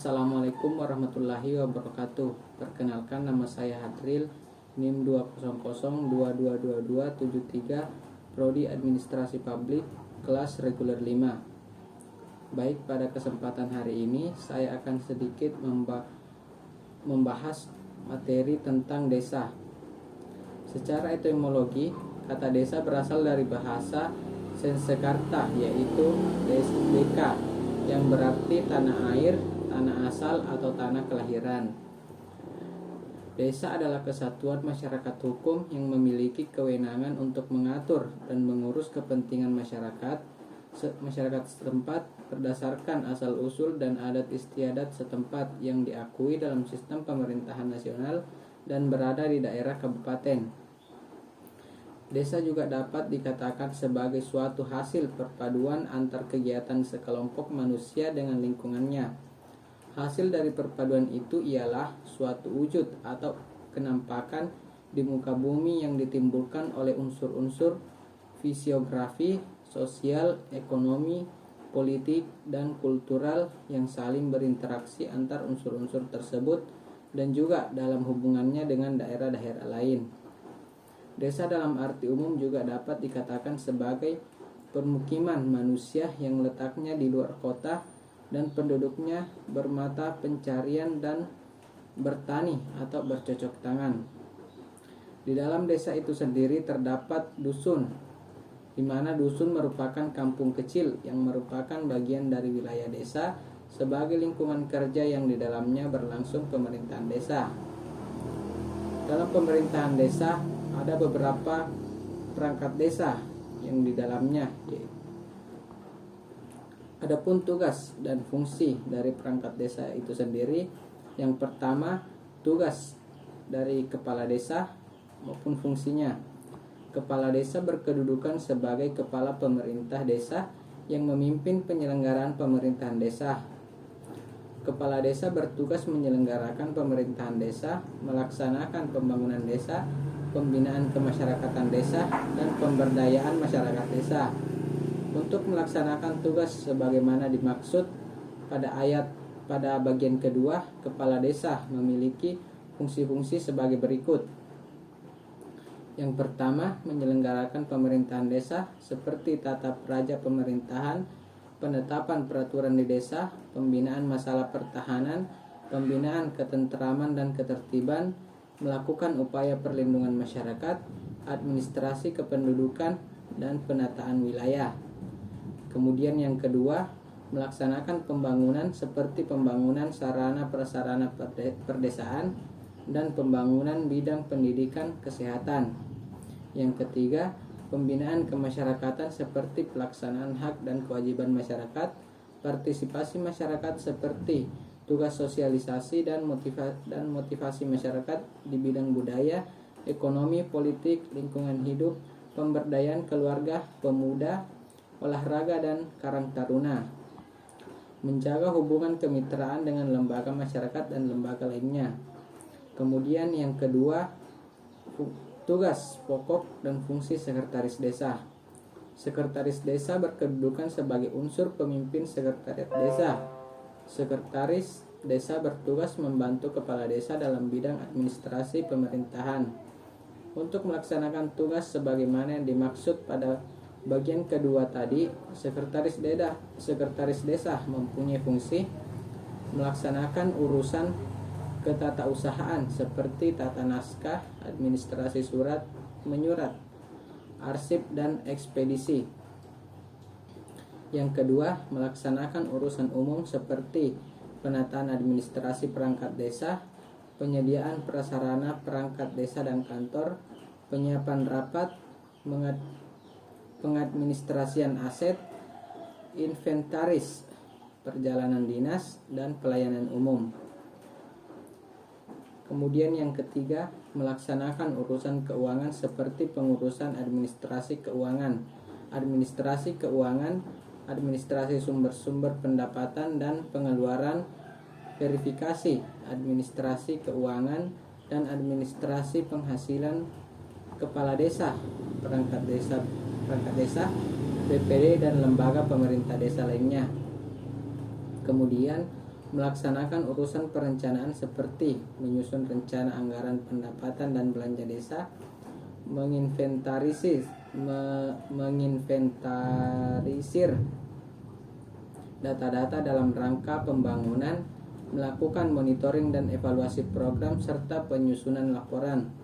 Assalamualaikum warahmatullahi wabarakatuh. Perkenalkan, nama saya Hadril, NIM 200222273, Prodi Administrasi Publik, kelas reguler 5. Baik, pada kesempatan hari ini saya akan sedikit membahas materi tentang desa. Secara etimologi, kata desa berasal dari bahasa Sanskerta, yaitu deka, yang berarti tanah air, tanah asal atau tanah kelahiran. Desa adalah kesatuan masyarakat hukum yang memiliki kewenangan untuk mengatur dan mengurus kepentingan masyarakat setempat berdasarkan asal-usul dan adat istiadat setempat yang diakui dalam sistem pemerintahan nasional dan berada di daerah kabupaten. Desa juga dapat dikatakan sebagai suatu hasil perpaduan antar kegiatan sekelompok manusia dengan lingkungannya. Hasil dari perpaduan itu ialah suatu wujud atau kenampakan di muka bumi yang ditimbulkan oleh unsur-unsur fisiografi, sosial, ekonomi, politik, dan kultural yang saling berinteraksi antar unsur-unsur tersebut dan juga dalam hubungannya dengan daerah-daerah lain. Desa dalam arti umum juga dapat dikatakan sebagai permukiman manusia yang letaknya di luar kota dan penduduknya bermata pencarian dan bertani atau bercocok tangan. Di dalam desa itu sendiri terdapat dusun, di mana dusun merupakan kampung kecil yang merupakan bagian dari wilayah desa sebagai lingkungan kerja yang di dalamnya berlangsung pemerintahan desa. Dalam pemerintahan desa ada beberapa perangkat desa yang di dalamnya, adapun tugas dan fungsi dari perangkat desa itu sendiri, yang pertama, tugas dari kepala desa maupun fungsinya. Kepala desa berkedudukan sebagai kepala pemerintah desa yang memimpin penyelenggaraan pemerintahan desa. Kepala desa bertugas menyelenggarakan pemerintahan desa, melaksanakan pembangunan desa, pembinaan kemasyarakatan desa, dan pemberdayaan masyarakat desa. Untuk melaksanakan tugas sebagaimana dimaksud pada bagian kedua, kepala desa memiliki fungsi-fungsi sebagai berikut. Yang pertama, menyelenggarakan pemerintahan desa seperti tata praja pemerintahan, penetapan peraturan di desa, pembinaan masalah pertahanan, pembinaan ketentraman dan ketertiban, melakukan upaya perlindungan masyarakat, administrasi kependudukan, dan penataan wilayah. Kemudian yang kedua, melaksanakan pembangunan seperti pembangunan sarana prasarana perdesaan dan pembangunan bidang pendidikan kesehatan. Yang ketiga, pembinaan kemasyarakatan seperti pelaksanaan hak dan kewajiban masyarakat, partisipasi masyarakat seperti tugas sosialisasi dan motivasi masyarakat di bidang budaya, ekonomi, politik, lingkungan hidup, pemberdayaan keluarga, pemuda, olahraga, dan karang taruna. Menjaga hubungan kemitraan dengan lembaga masyarakat dan lembaga lainnya. Kemudian yang kedua, tugas pokok dan fungsi sekretaris desa. Sekretaris desa berkedudukan sebagai unsur pemimpin sekretariat desa. Sekretaris desa bertugas membantu kepala desa dalam bidang administrasi pemerintahan. Untuk melaksanakan tugas sebagaimana yang dimaksud pada bagian kedua tadi, sekretaris desa mempunyai fungsi melaksanakan urusan ketatausahaan seperti tata naskah, administrasi surat menyurat, arsip, dan ekspedisi. Yang kedua, melaksanakan urusan umum seperti penataan administrasi perangkat desa, penyediaan prasarana perangkat desa dan kantor, penyiapan rapat, pengadministrasian aset, inventaris, perjalanan dinas, dan pelayanan umum. Kemudian yang ketiga, melaksanakan urusan keuangan seperti pengurusan administrasi keuangan, administrasi sumber-sumber pendapatan dan pengeluaran, verifikasi administrasi keuangan, dan administrasi penghasilan kepala desa, perangkat desa, BPD, dan lembaga pemerintah desa lainnya. Kemudian melaksanakan urusan perencanaan seperti menyusun rencana anggaran pendapatan dan belanja desa, menginventarisir data-data dalam rangka pembangunan, melakukan monitoring dan evaluasi program serta penyusunan laporan,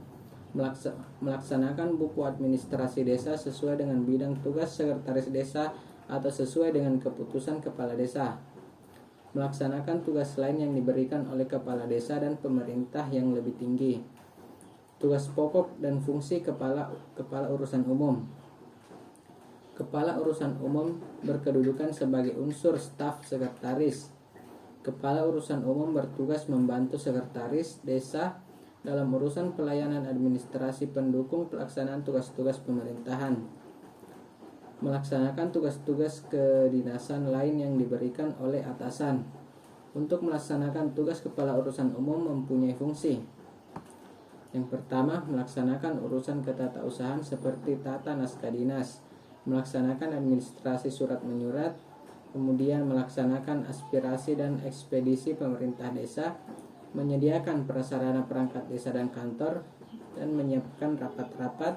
melaksanakan buku administrasi desa sesuai dengan bidang tugas sekretaris desa atau sesuai dengan keputusan kepala desa, melaksanakan tugas lain yang diberikan oleh kepala desa dan pemerintah yang lebih tinggi. Tugas pokok dan fungsi kepala urusan umum. Kepala urusan umum berkedudukan sebagai unsur staf sekretaris. Kepala urusan umum bertugas membantu sekretaris desa dalam urusan pelayanan administrasi pendukung pelaksanaan tugas-tugas pemerintahan. Melaksanakan tugas-tugas kedinasan lain yang diberikan oleh atasan. Untuk melaksanakan tugas kepala urusan umum mempunyai fungsi. Yang pertama, melaksanakan urusan ketatausahaan seperti tata naskah dinas, melaksanakan administrasi surat menyurat, kemudian melaksanakan aspirasi dan ekspedisi pemerintah desa, menyediakan prasarana perangkat desa dan kantor, dan menyiapkan rapat-rapat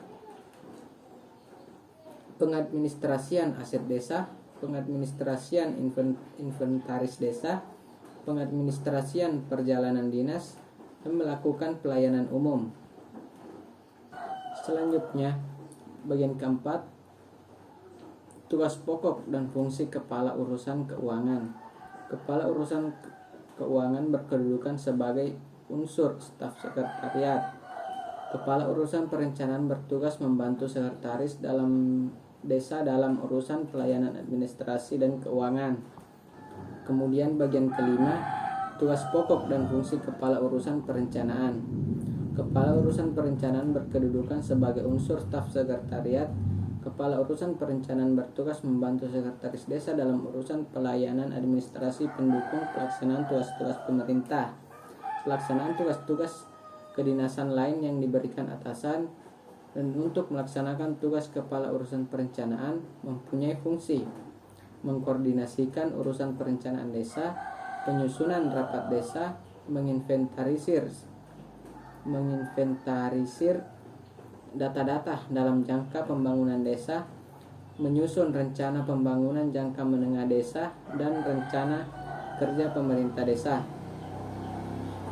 pengadministrasian aset desa, pengadministrasian inventaris desa, pengadministrasian perjalanan dinas, dan melakukan pelayanan umum. Selanjutnya, bagian keempat, tugas pokok dan fungsi kepala urusan keuangan. Kepala urusan keuangan berkedudukan sebagai unsur staf sekretariat. Kepala urusan perencanaan bertugas membantu sekretaris dalam desa dalam urusan pelayanan administrasi dan keuangan. Kemudian bagian kelima, tugas pokok dan fungsi kepala urusan perencanaan. Kepala urusan perencanaan berkedudukan sebagai unsur staf sekretariat. Kepala urusan perencanaan bertugas membantu sekretaris desa dalam urusan pelayanan administrasi pendukung pelaksanaan tugas-tugas pemerintah, pelaksanaan tugas-tugas kedinasan lain yang diberikan atasan, dan untuk melaksanakan tugas kepala urusan perencanaan mempunyai fungsi mengkoordinasikan urusan perencanaan desa, penyusunan rapat desa, menginventarisir data-data dalam jangka pembangunan desa, menyusun rencana pembangunan jangka menengah desa dan rencana kerja pemerintah desa,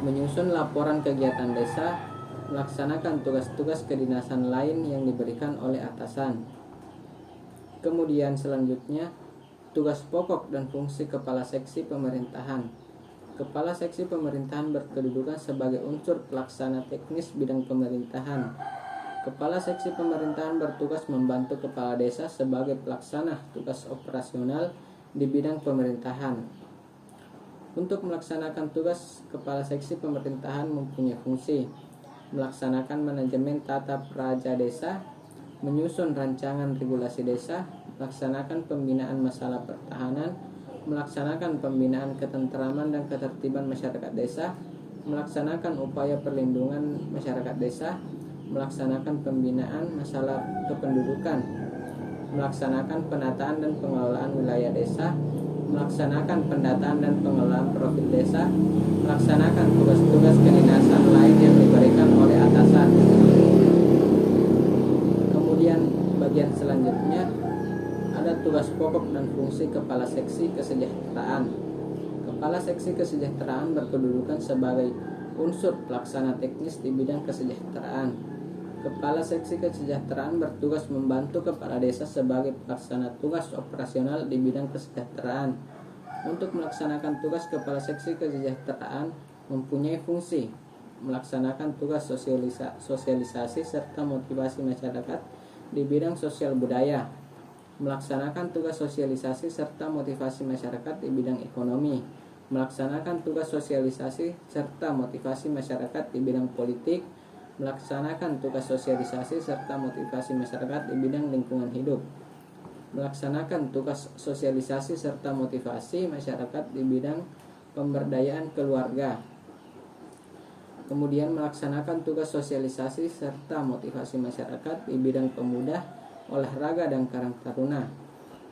menyusun laporan kegiatan desa, melaksanakan tugas-tugas kedinasan lain yang diberikan oleh atasan. Kemudian selanjutnya, tugas pokok dan fungsi kepala seksi pemerintahan. Kepala seksi pemerintahan berkedudukan sebagai unsur pelaksana teknis bidang pemerintahan. Kepala seksi pemerintahan bertugas membantu kepala desa sebagai pelaksana tugas operasional di bidang pemerintahan. Untuk melaksanakan tugas, kepala seksi pemerintahan mempunyai fungsi melaksanakan manajemen tata praja desa, menyusun rancangan regulasi desa, melaksanakan pembinaan masalah pertahanan, melaksanakan pembinaan ketentraman dan ketertiban masyarakat desa, melaksanakan upaya perlindungan masyarakat desa, melaksanakan pembinaan masalah kependudukan, melaksanakan penataan dan pengelolaan wilayah desa, melaksanakan pendataan dan pengelolaan profil desa, melaksanakan tugas-tugas kedinasan lain yang diberikan oleh atasan. Kemudian bagian selanjutnya ada tugas pokok dan fungsi kepala seksi kesejahteraan. Kepala seksi kesejahteraan berkedudukan sebagai unsur pelaksana teknis di bidang kesejahteraan. Kepala seksi kesejahteraan bertugas membantu kepala desa sebagai pelaksana tugas operasional di bidang kesejahteraan. Untuk melaksanakan tugas kepala seksi kesejahteraan mempunyai fungsi melaksanakan tugas sosialisasi serta motivasi masyarakat di bidang sosial budaya, melaksanakan tugas sosialisasi serta motivasi masyarakat di bidang ekonomi, melaksanakan tugas sosialisasi serta motivasi masyarakat di bidang politik, melaksanakan tugas sosialisasi serta motivasi masyarakat di bidang lingkungan hidup, melaksanakan tugas sosialisasi serta motivasi masyarakat di bidang pemberdayaan keluarga. Kemudian melaksanakan tugas sosialisasi serta motivasi masyarakat di bidang pemuda, olahraga dan karang taruna.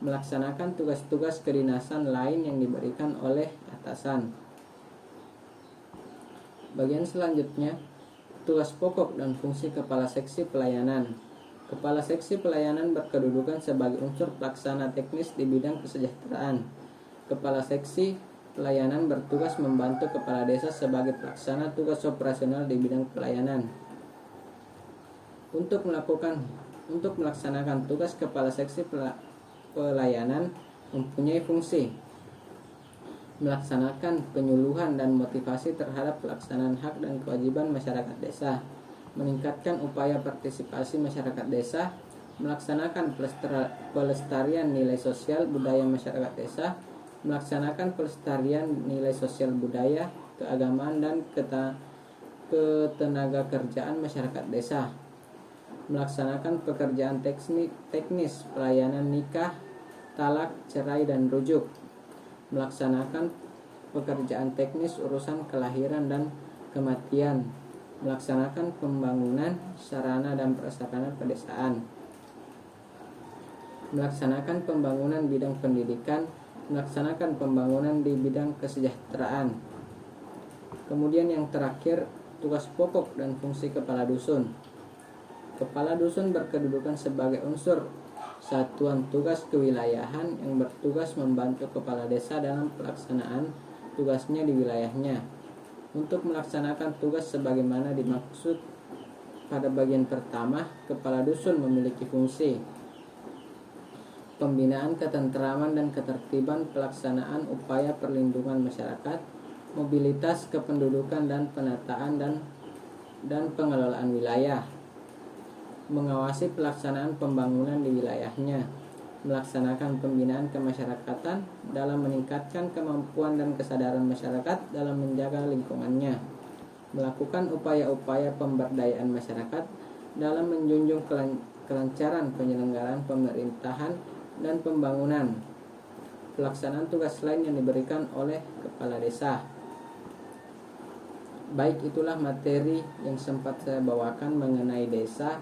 Melaksanakan tugas-tugas kedinasan lain yang diberikan oleh atasan. Bagian selanjutnya, tugas pokok dan fungsi Kepala Seksi Pelayanan. Kepala Seksi Pelayanan berkedudukan sebagai unsur pelaksana teknis di bidang kesejahteraan. Kepala Seksi Pelayanan bertugas membantu Kepala Desa sebagai pelaksana tugas operasional di bidang pelayanan. Untuk melaksanakan tugas Kepala Seksi Pelayanan mempunyai fungsi melaksanakan penyuluhan dan motivasi terhadap pelaksanaan hak dan kewajiban masyarakat desa, meningkatkan upaya partisipasi masyarakat desa, melaksanakan pelestarian nilai sosial budaya masyarakat desa, melaksanakan pelestarian nilai sosial budaya, keagamaan dan ketenagakerjaan masyarakat desa, melaksanakan pekerjaan teknis pelayanan nikah, talak, cerai dan rujuk, melaksanakan pekerjaan teknis urusan kelahiran dan kematian, melaksanakan pembangunan sarana dan prasarana pedesaan, melaksanakan pembangunan bidang pendidikan, melaksanakan pembangunan di bidang kesejahteraan. Kemudian yang terakhir, tugas pokok dan fungsi Kepala Dusun. Kepala Dusun berkedudukan sebagai unsur satuan tugas kewilayahan yang bertugas membantu Kepala Desa dalam pelaksanaan tugasnya di wilayahnya. Untuk melaksanakan tugas sebagaimana dimaksud pada bagian pertama, Kepala Dusun memiliki fungsi pembinaan ketentraman dan ketertiban, pelaksanaan upaya perlindungan masyarakat, mobilitas kependudukan dan penataan dan pengelolaan wilayah, mengawasi pelaksanaan pembangunan di wilayahnya, melaksanakan pembinaan kemasyarakatan dalam meningkatkan kemampuan dan kesadaran masyarakat dalam menjaga lingkungannya, melakukan upaya-upaya pemberdayaan masyarakat dalam menjunjung kelancaran penyelenggaraan pemerintahan dan pembangunan, pelaksanaan tugas lain yang diberikan oleh Kepala Desa. Baik, itulah materi yang sempat saya bawakan mengenai desa.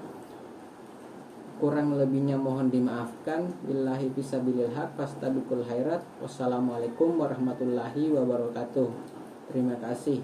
Kurang lebihnya mohon dimaafkan. Billahi fisabilil haq fastabiqul khairat. Wassalamualaikum warahmatullahi wabarakatuh. Terima kasih.